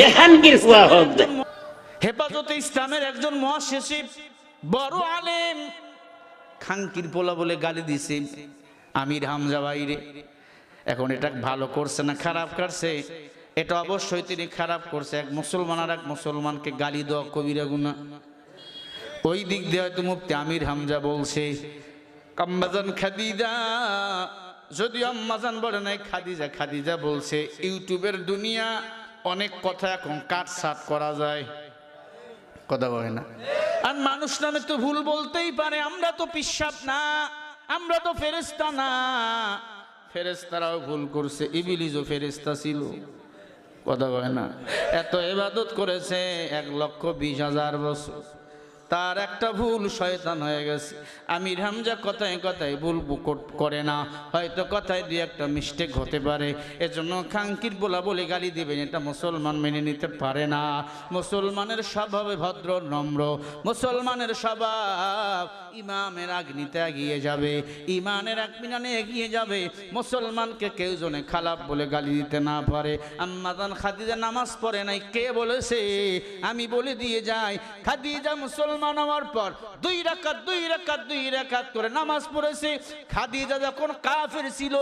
এখানকির হুয়া হোক দে। হেফাজতে ইসলামের একজন মুহাসসিব বড় আলেম খানকির পোলা বলে গালি দিছে আমির হামজা ভাইরে। এখন এটা ভালো করছে না খারাপ করছে? এটা অবশ্যই তিনি খারাপ করছে। এক মুসলমান আর এক মুসলমানকে গালি দেওয়া কবিরা গুনাহ। ওই দিক দিয়ে হয়তো মুফতি আমির হামজা বলছে আম্মাজান খাদিজা, যদিও আম্মাজান বলে নাই খাদিজা, খাদিজা বলছে ইউটিউবের দুনিয়া অনেক কথা এখন কাটছাট করা যায়, কথা বলে না। আর মানুষ নামে তো ভুল বলতেই পারে, আমরা তো পিশাব না, আমরা তো ফেরেশতা না। ফেরেশতারাও ভুল করছে, ইবলিসও ফেরেশতা ছিল, কথা বলে না। এত ইবাদত করেছে 1,20,000 বছর, তার একটা ভুল শয়তান হয়ে গেছে। আমির হামজা কথায় কথায় ভুল করে না, হয়তো কথায় দুই একটা মিস্টেক হতে পারে, এজন্য খানকির বলা বলে গালি দিবেন, এটা মুসলমান মেনে নিতে পারে না। মুসলমানের স্বভাবে ভদ্র নম্র, মুসলমানের স্বভাব ইমামের আগ্নিতে এগিয়ে যাবে, ইমানের আগ্নিতে এগিয়ে যাবে। মুসলমানকে কেউ জনে খারাপ বলে গালি দিতে না পারে। আম্মাজান খাদিজা নামাজ পড়ে নাই, কে বলেছে? আমি বলে দিয়ে যাই, খাদিজা মুসলমান হওয়ার পর 2 রাকাত করে নামাজ পড়েছে। খাদিজা যখন কাফের ছিল,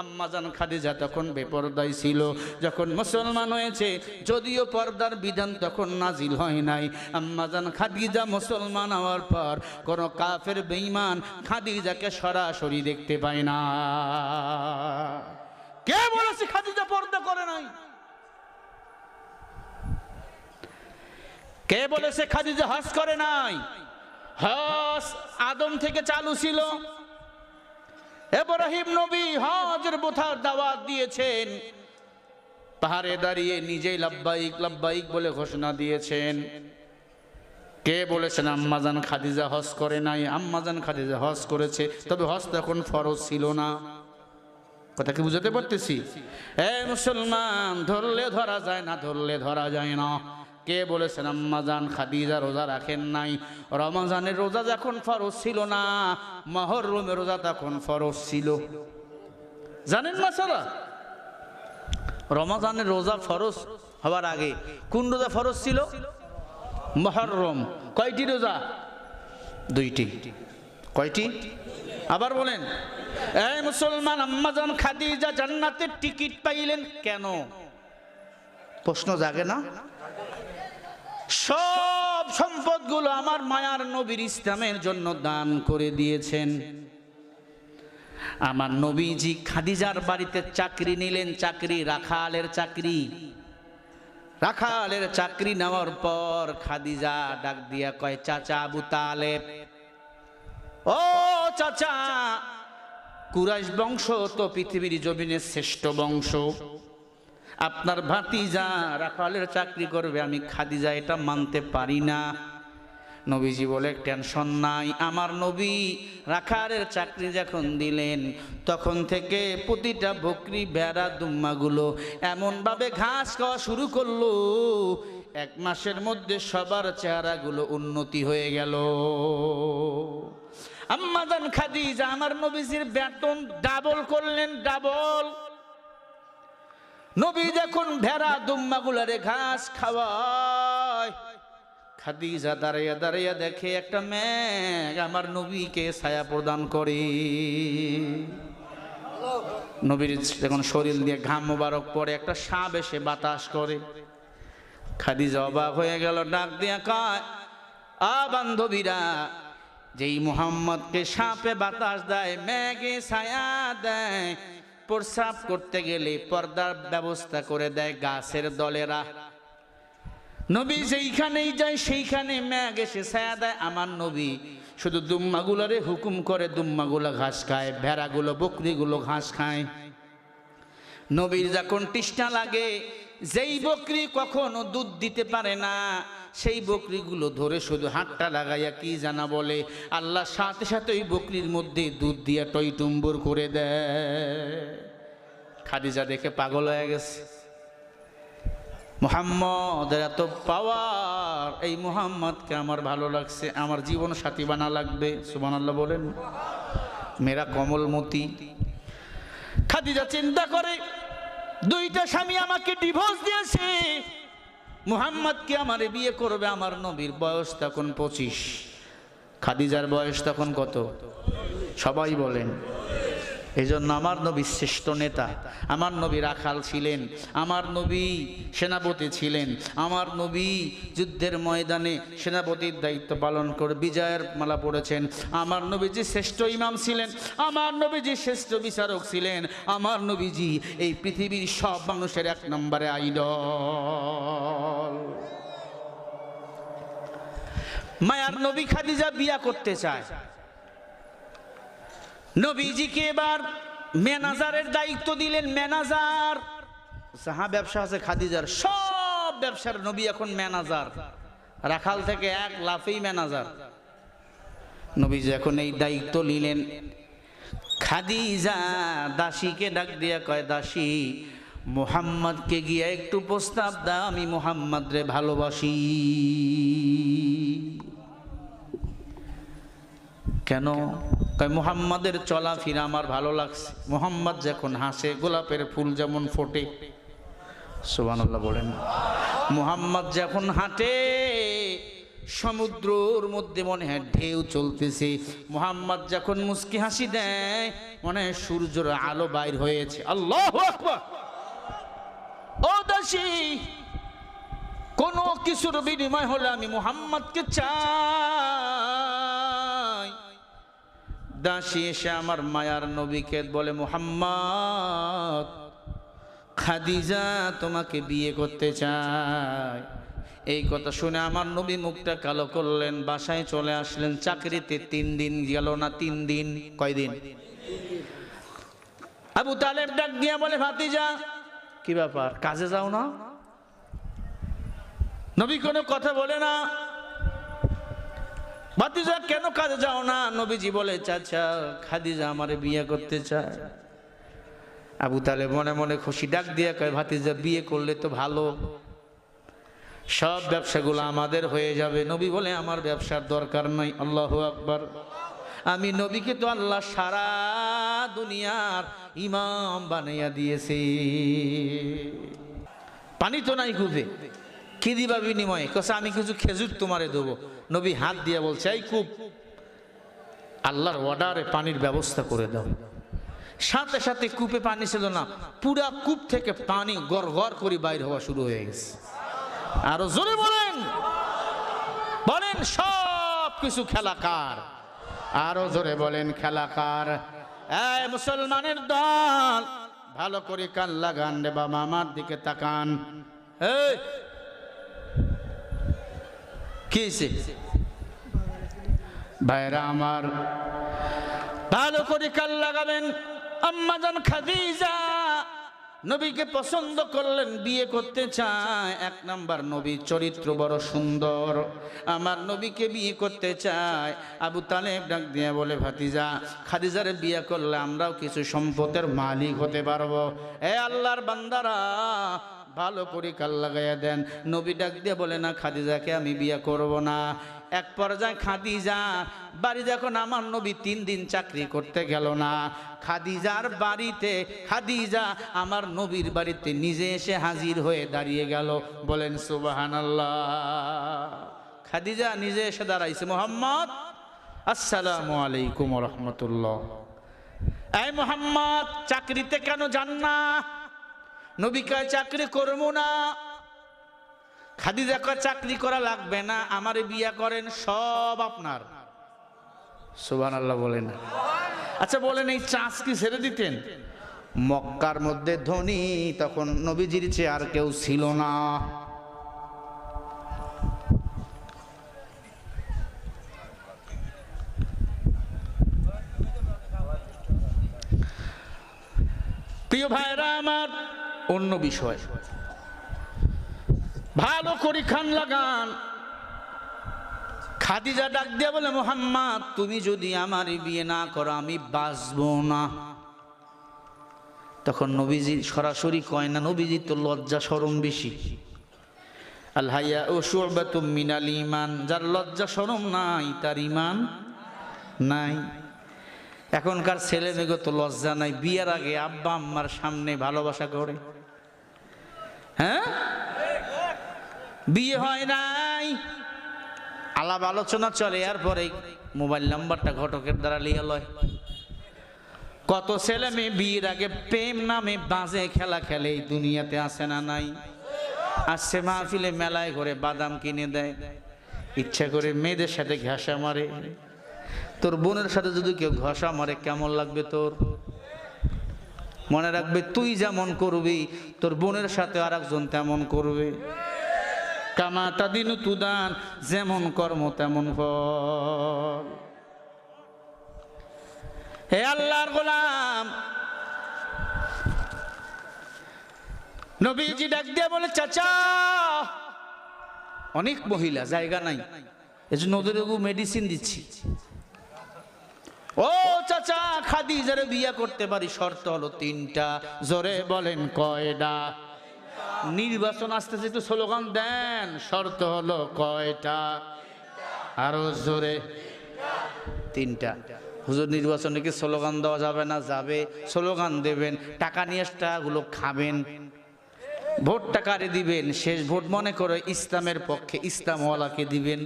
আম্মাজান খাদিজা তখন বেপরদাই ছিল। যখন মুসলমান হয়েছে, যদিও পর্দার বিধান তখন নাজিল হয় নাই, আম্মাজান খাদিজা মুসলমান হওয়ার পর কোন কাফের বেঈমান খাদিজাকে সরাসরি দেখতে পায় না। কে বলেছে খাদিজা পর্দা করে নাই? কে বলেছে খাদিজা হজ করে নাই? হজ আদম থেকে চালু ছিল। ইব্রাহিম নবী হজের বোঝার দাওয়াত দিয়েছেন, পাহাড়ে দাঁড়িয়ে নিজেই লাব্বাইক লাব্বাইক বলে ঘোষণা দিয়েছেন। কে বলেছেন আম্মাজান খাদিজা হজ করে নাই? আম্মাজান খাদিজা হজ করেছে, তবে হজ তখন ফরজ ছিল না। কথা কি বুঝাতে পারতেছি? মুসলমান, ধরলে ধরা যায় না, ধরলে ধরা যায় না। কে বলেছেন আম্মাজান খাদিজা রোজা রাখেন নাই? রমজানের রোজা যখন ফরজ ছিল না, মুহররমের রোজা তখন ফরজ ছিল। জানেন মাসালা? রমজানের রোজা ফরজ হওয়ার আগে কোন রোজা ফরজ ছিল? মুহররম। কয়টি রোজা? 2টি। কয়টি? আবার বলেন। মুসলমান, আম্মাজান খাদিজা জান্নাতের টিকিট পাইলেন কেন? প্রশ্ন জাগে না? সব সম্পদগুলো আমার মায়ার নবীর ইসলামের জন্য দান করে দিয়েছেন। আমার নবীজি খাদিজার বাড়িতে চাকরি নিলেন, চাকরি রাখালের চাকরি। রাখালের চাকরি নেওয়ার পর খাদিজা ডাক দিয়া কয়, চাচা আবু তালেব, ও চাচা, কুরাইশ বংশ তো পৃথিবীর জমিনের শ্রেষ্ঠ বংশ, আপনার ভাতিজা রাখালের চাকরি করবে, আমি খাদিজা এটা মানতে পারি না। নবীজি বলে টেনশন নাই। আমার নবী রাখালের চাকরি যখন দিলেন, তখন থেকে প্রতিটা বকরি ভেড়া দুম্মাগুলো এমনভাবে ঘাস খাওয়া শুরু করলো, 1 মাসের মধ্যে সবার চেহারাগুলো উন্নতি হয়ে গেল। আম্মাজান খাদিজা আমার নবীজির বেতন ডাবল করলেন, ডাবল। নবী যখন ভেড়া দুম্মাগুলারে ঘাস খাওয়ায়, খাদিজা দাঁড়াইয়া দাঁড়াইয়া দেখে একটা মেঘ আমার নবীকে ছায়া প্রদান করে। নবীর যখন শরীর দিয়ে ঘাম মোবারক পড়ে, একটা সাপ এসে বাতাস করে। খাদিজা অবাক হয়ে গেল, ডাক দিয়া কয়, বান্ধবীরা, যেই মুহাম্মদকে সাপে বাতাস দেয়, মেঘে ছায়া দেয়, প্রস্রাব করতে গেলে পর্দার ব্যবস্থা করে দেয় গাছের দলেরা, নবী যেইখানেই যায় সেইখানে মেঘ এসে ছায়া দেয়। আমার নবী শুধু দুম্মাগুলারে হুকুম করে, দুম্মাগুলো ঘাস খায়, ভেড়াগুলো বকরিগুলো ঘাস খায়। নবীর যখন তৃষ্ণা লাগে, যেই বকরি কখনো দুধ দিতে পারে না, সেই বকরিগুলো ধরে শুধু হাতটা লাগাইয়া কি জানা বলে, আল্লাহ সাথে সাথে ওই বকরির মধ্যে দুধ দিয়া টইটুম্বুর করে দেয়। খাদিজা দেখে পাগল হয়ে গেছে, মুহাম্মদের এত পাওয়ার, এই মুহাম্মদকে আমার ভালো লাগছে, আমার জীবন সাথী বানা লাগবে। সুবহানাল্লাহ বলেন। মেরা কমলমতি। খাদিজা চিন্তা করে, 2টা স্বামী আমাকে ডিভোর্স দিয়েছে, মুহাম্মদ কি আমারে বিয়ে করবে? আমার নবীর বয়স তখন 25, খাদিজার বয়স তখন কত? সবাই বলেন। এই জন্য আমার নবী শ্রেষ্ঠ নেতা, আমার নবী রাখাল ছিলেন, আমার নবী সেনাপতি ছিলেন, আমার নবী যুদ্ধের ময়দানে সেনাপতির দায়িত্ব পালন করে বিজয়ের মালা পড়েছেন, আমার নবীজি শ্রেষ্ঠ ইমাম ছিলেন, আমার নবীজি শ্রেষ্ঠ বিচারক ছিলেন, আমার নবীজি এই পৃথিবীর সব মানুষের 1 নম্বরে আইডল। মায়ার নবী খাদিজা বিয়া করতে চায়। নবীজিকে এবার ম্যানেজারের দায়িত্ব দিলেন। ম্যানেজার, যাহা ব্যবসা আছে খাদিজার সব ব্যবসার নবী এখন ম্যানেজার, রাখাল থেকে 1 লাফেই ম্যানেজার। নবীজি এখন এই দায়িত্ব নিলেন। খাদিজা দাসীকে ডাক দিয়া কয়, দাসী মুহাম্মদকে গিয়া একটু প্রস্তাব দাও, আমি মুহাম্মদ রে ভালোবাসি। কেন? কয় মুহাম্মাদের চলাফেরা আমার ভালো লাগছে। মুহাম্মদ যখন হাসে গোলাপের ফুল যেমন ফোটে, সুবহানাল্লাহ বলেন। মুহাম্মদ যখন হাঁটে সমুদ্রের মধ্যে মনে হয় ঢেউ চলতেছে। মুহাম্মদ যখন মুস্কি হাসি দেয় মনে হয় সূর্যের আলো বাইর হয়েছে। আল্লাহু আকবার। ও দাসী, কোন কিছুর বিনিময় হলে আমি মুহাম্মদকে চাই। দাসী এসে আমার মায়ার নবীকে বলে, মুহাম্মদ, খাদিজা তোমাকে বিয়ে করতে চায়। এই কথা শুনে আমার নবী মুখটা কালো করলেন, বাসায় চলে আসলেন। চাকরিতে 3 দিন গেল না, 3 দিন। কয়দিন? আবু তালেব ডাক দিয়া বলে, ভাতিজা কি ব্যাপার, কাজে যাও না? নবী কোনো কথা বলে না। ভাতিজা কেন কাজে যাও না? নবীজি বলে, চাচা খাদিজা আমারে বিয়ে করতে চায়। আবু তালেব মনে মনে খুশি, ডাক দিয়া কয়, ভাতিজা বিয়ে করলে তো ভালো, সব ব্যবসাগুলো আমাদের হয়ে যাবে। নবী বলে, আমার ব্যবসার দরকার নাই। আল্লাহু আকবার। আমি নবীকে তো আল্লাহ সারা দুনিয়ার ইমাম বানাইয়া দিয়েছে। পানি তো নাই কূপে, কি দিবা বিনিময়ে? কসে আমি কিছু খেজুর তোমারে দেবো। নবী হাত দিয়ে বলছে, এই কূপ আল্লাহর অর্ডারে পানির ব্যবস্থা করে দাও। সাথে সাথে কূপে পানি ছিল না, পুরা কূপ থেকে পানি গড় গড় করে বাইর হওয়া শুরু হয়ে গেছে। আরো জোরে বলেন, বলেন সব কিছু খেলা কার? আরো জোরে বলেন, খেলা কার? এই মুসলমানের দল, ভালো করে কান লাগান রে বাবা, আমার দিকে তাকান। এই কি ভাইরা আমার, ভালো করে কান লাগাবেন। আম্মাজান খাদিজা নবীকে পছন্দ করলেন, বিয়ে করতে চায়। 1 নাম্বার, নবী চরিত্র বড় সুন্দর, আমার নবীকে বিয়ে করতে চায়। আবু তালেব ডাক দিয়ে বলে, ভাতিজা খাদিজারে বিয়ে করলে আমরাও কিছু সম্পদের মালিক হতে পারবো। এ আল্লাহর বান্দারা, ভালো করে কাল লাগাইয়া দেন। নবী ডাক দিয়ে বলে, না খাদিজাকে আমি বিয়ে করব না। এক পর্যায়ে খাদিজা বাড়ি, যখন আমার নবী 3 দিন চাকরি করতে গেল না, খাদিজার বাড়িতে, খাদিজা আমার নবীর বাড়িতে নিজে এসে হাজির হয়ে দাঁড়িয়ে গেল। বলেন সুবহানাল্লাহ। খাদিজা নিজে এসে দাঁড়াইছে, মুহাম্মদ আসসালামু আলাইকুম ওয়া রাহমাতুল্লাহ। এই মুহাম্মদ, চাকরিতে কেন যান না? নবী কয়, চাকরি করবো না। খাদিজা কয়, চাকরি করা লাগবে না, আমারে বিয়ে করেন, সব আপনার। সুবহানাল্লাহ বলেন। আচ্ছা বলেন, এই চাষ কি ছেড়ে দিতেন? মক্কার মধ্যে ধনী তখন নবীজির চেয়ে আর কেউ ছিল না। প্রিয় ভাইরা আমার, অন্য বিষয় ভালো করে খান লাগান। খাদিজা ডাক দিয়া বলে, মুহাম্মদ তুমি যদি আমার বিয়ে না করো আমি বাঁচবো না। তখন নবীজি সরাসরি কয় না, নবীজি তো লজ্জা শরম বেশি। আল হায়া ও শুবাতুম মিনাল ঈমান, যার লজ্জা শরম নাই তার ঈমান নাই। এখনকার ছেলে মেয়ে তো লজ্জা নাই, বিয়ের আগে আব্বা আম্মার সামনে ভালোবাসা করে। হ্যাঁ, বিয়ে হয় নাই, আলাপ আলোচনা চলে, এরপরে মোবাইল নাম্বারটা ঘটকের দ্বারা লিয়ে লয়। কত ছেলে মেয়ে বিয়ের আগে প্রেম নামে বাজে খেলা খেলে এই দুনিয়াতে আসে না নাই? আসছে মাহফিলে, মেলায় করে বাদাম কিনে দেয়, ইচ্ছা করে মেয়েদের সাথে ঘাসা মারে। তোর বোনের সাথে যদি কেউ ঘষা মারে কেমন লাগবে তোর? মনে রাখবে, তুই যেমন করবি তোর বোনের সাথে আর একজন তেমন করবে। কামাতা দিনু তুদান, যেমন কর্ম তেমন ফল। হে আল্লাহর গোলাম, নবীজি ডাক দিয়ে বলে, চাচা অনেক মহিলা, জায়গা নাই, এজন্য ওদের মেডিসিন দিচ্ছি। ও চাচা, খাদিজারে বিয়ে করতে পারি, শর্ত হলো 3টা। জোরে বলেন কয়টা? নির্বাচন আসতেছে, একটু স্লোগান দেন। শর্ত হলো কয়টা? আরো জোরে। 3টা। হুজুর, নির্বাচনে কি স্লোগান দেওয়া যাবে না? যাবে, স্লোগান দেবেন, টাকা নিয়ে টাকাগুলো খাবেন, ভোট টাকারে দিবেন, শেষ ভোট মনে করে ইসলামের পক্ষে ইসলামওয়ালাকে দিবেন।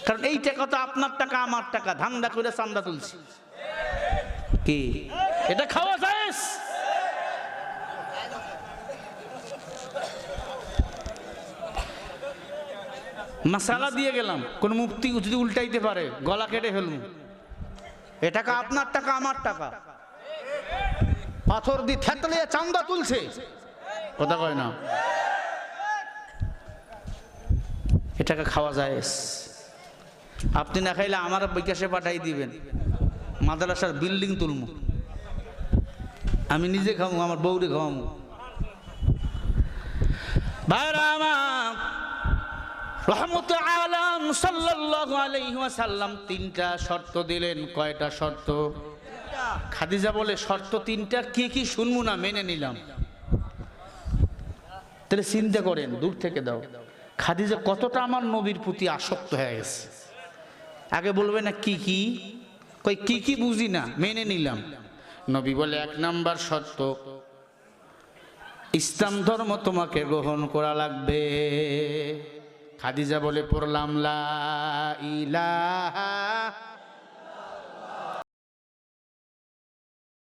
কারণ এই টাকা তো আপনার টাকা, আমার টাকা, ধান্দা করে চান্দা তুলছি। কি এটা খাওয়া যায়? মশালা দিয়ে গেলাম, কোন মুফতি যদি উল্টাইতে পারে গলা কেটে ফেলুন। এ টাকা আপনার টাকা, আমার টাকা, পাথর দিয়ে থেতলে চান্দা তুলছে, কথা কয় না। এ টাকা খাওয়া যায়? আপনি না খাইলে আমার বিকাশে পাঠাই দিবেন, মাদ্রাসার বিল্ডিং তুলমু, আমি নিজে খাবো, আমার বউরে খাওয়াবো। ভাইরা আমার, রহমতে আলম সাল্লাল্লাহু আলাইহি ওয়াসাল্লাম 3টা শর্ত দিলেন। কয়টা শর্ত? খাদিজা বলে, শর্ত 3টা, কি কি শুনবো না, মেনে নিলাম। তাহলে চিন্তা করেন, দূর থেকে দাও, খাদিজা কতটা আমার নবীর প্রতি আসক্ত হয়ে গেছে। আগে বলবে না কি কি, কই কি কি বুঝি না, মেনে নিলাম। নবী বলে, 1 নাম্বার শর্ত, ইসলাম ধর্ম তোমাকে গ্রহণ করা লাগবে। খাদিজা বলে, পড়লাম লা ইলাহা